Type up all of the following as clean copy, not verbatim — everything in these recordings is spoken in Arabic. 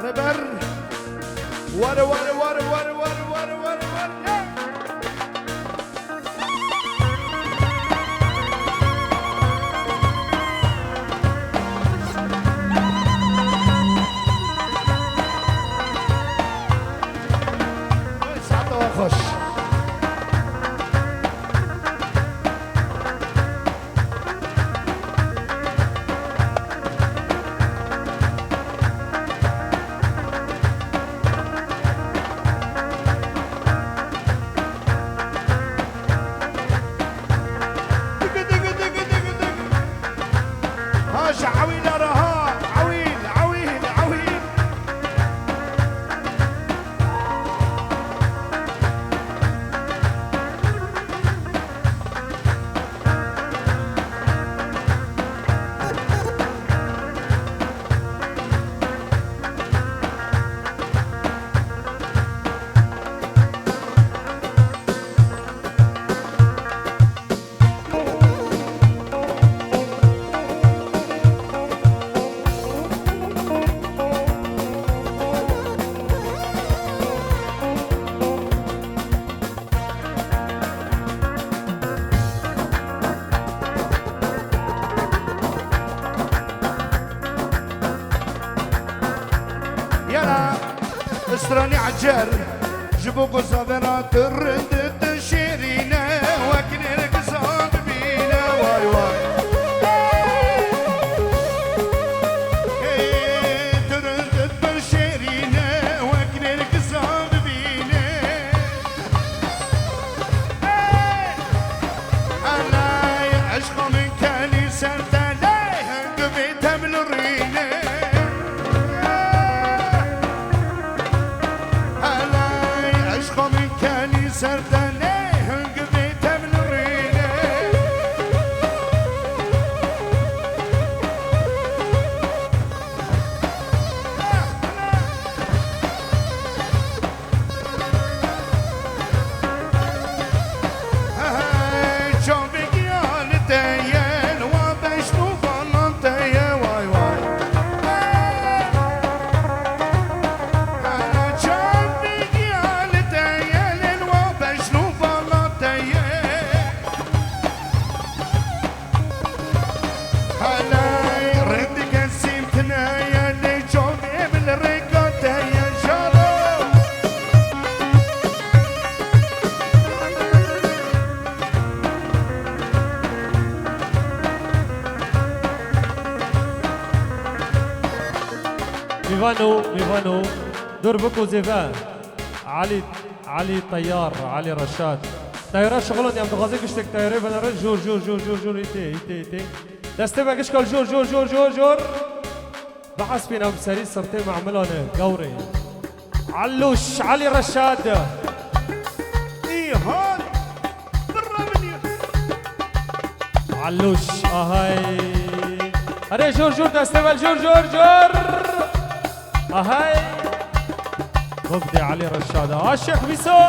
ربر ورا ورا ورا ورا ورا ورا ورا ورا خش استراني عجر جبوك صابرات الرد شيرينا وكنير قصاد بينا واي واي تردد بالشيرينا وكنير قصاد بينا انا عشق من كاني سردا لا قبيتها من الرينا سرداني قبيتها من الرينا جوبك يا لديان وبشنو فنانتيا واي واي جوبك يا لديان هلاي ردك السيمتنا يا اللي جوبي بالرقاطة يا جارو ميفانو دور بكو زيفان علي طيار علي رشاد طيارات شغلون يا متغازي كشتك طياري بنرد جور ايتي دسته بقش كل جور بعث بينا بسري صرتي معملون قوري علوش علي رشاد ايه هون برا مني علوش اهاي اري جور دسته جور اهاي مبدي علي رشاد الشيخ بيسو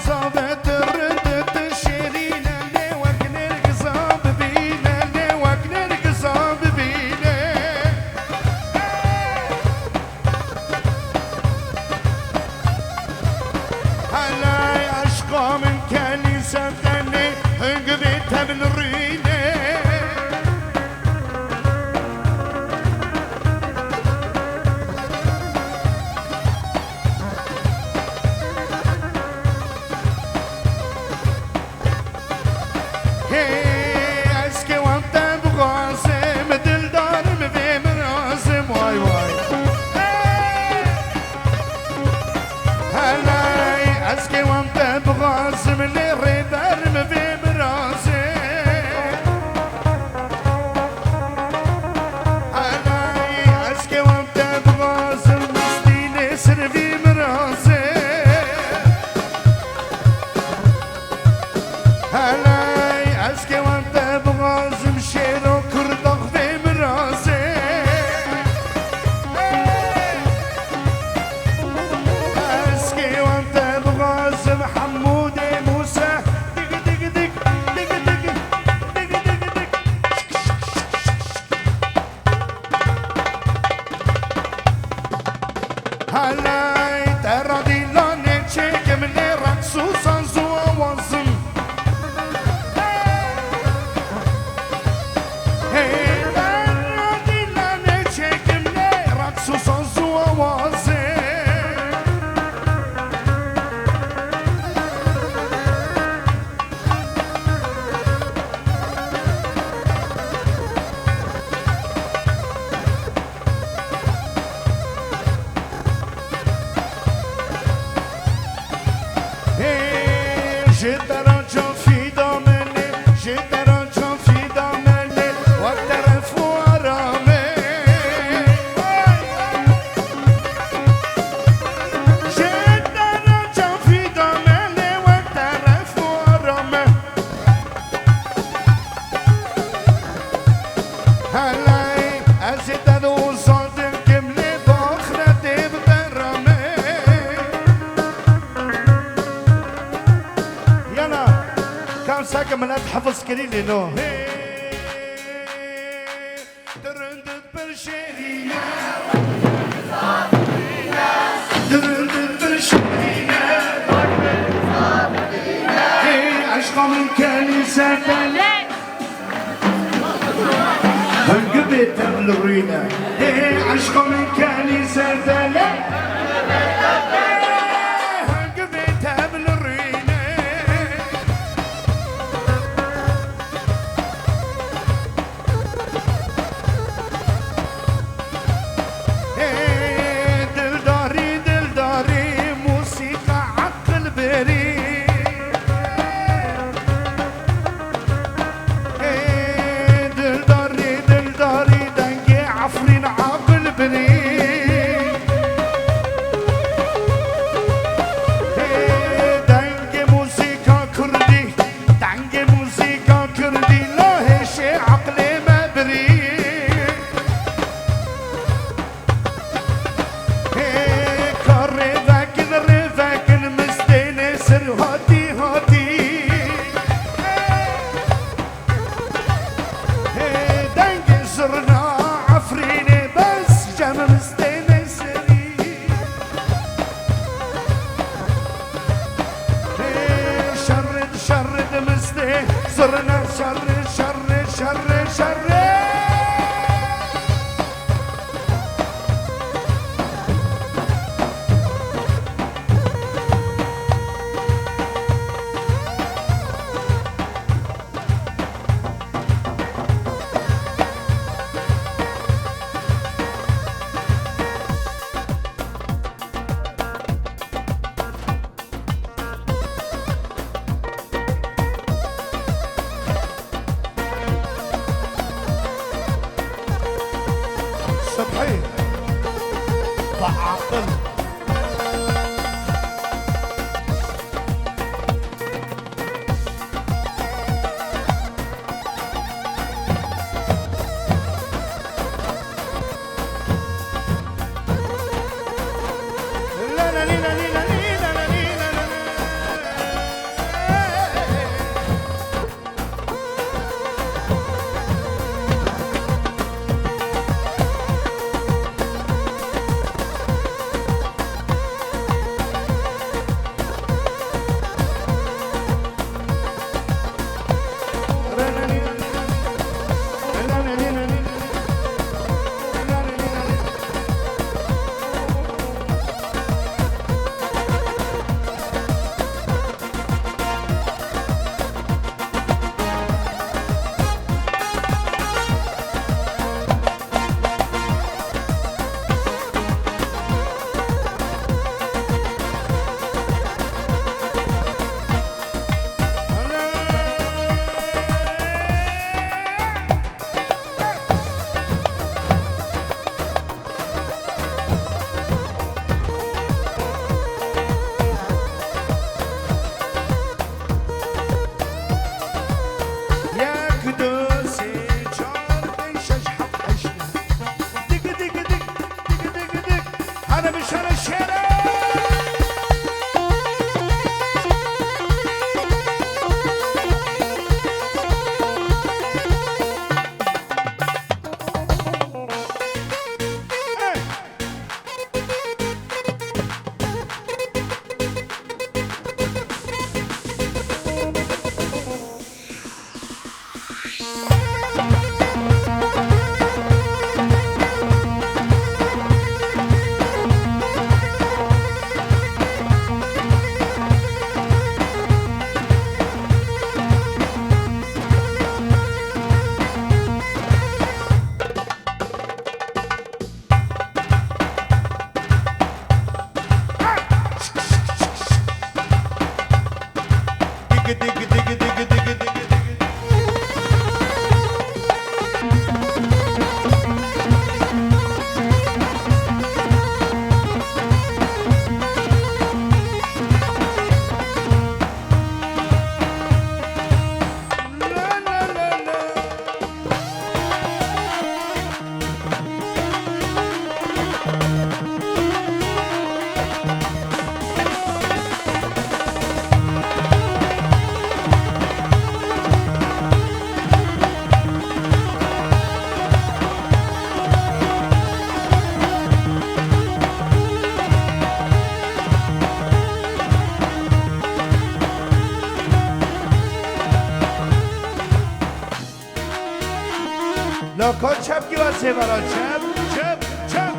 زافة تردد شيرينا اللي وكنير قصاب بينا اللي وكنير قصاب بينا هلاي عشقا من كاني سردني قبيتها من الرينا هلاي ترى دي لاني تشيك من رقص وصنز ووزن ترى دي لاني تشيك من رقص وصنز ووزن جيت راجع في دامني جيت راجع في دامني واعترف ورامي جيت راجع في دامني واعترف ورامي هلاي ازيد ذو صادق كملي باخرتي بغرامي كان ساكن من حفظ كليلي نو ترندد بالشهية ترندد بالشهية عشقا من كنيسة هنقبت بالرينا عشقا من كنيسة هنقبت بالرينا دلداري موسيقى عقل بري دلداري دنقي عفرين عقل بري دنقي موسيقى كردي لا هشي عقلي ما بري صرنا شر صبحي ضعاطل لا لا لا لا لا کی واسه برا چپ چپ چپ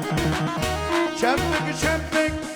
چپ بگی چپ بگ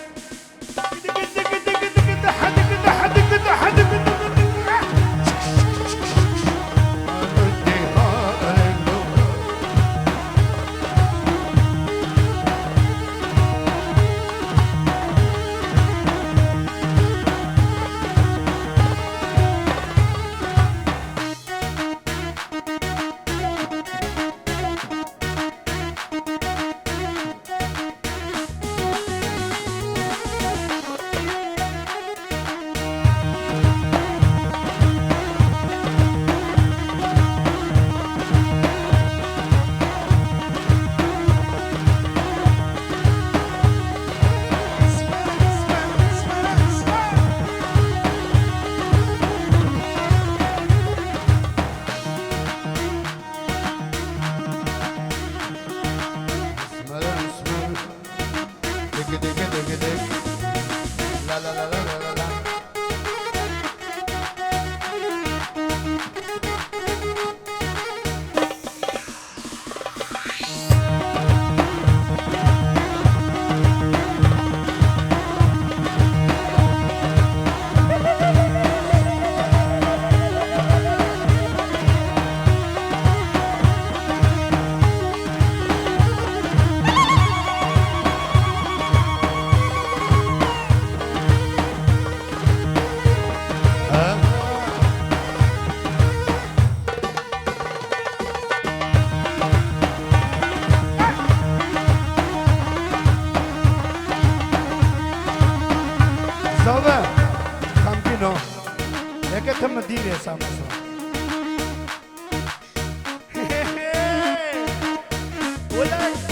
زاوه خمگینو یکه تم دیلی سامسو ولای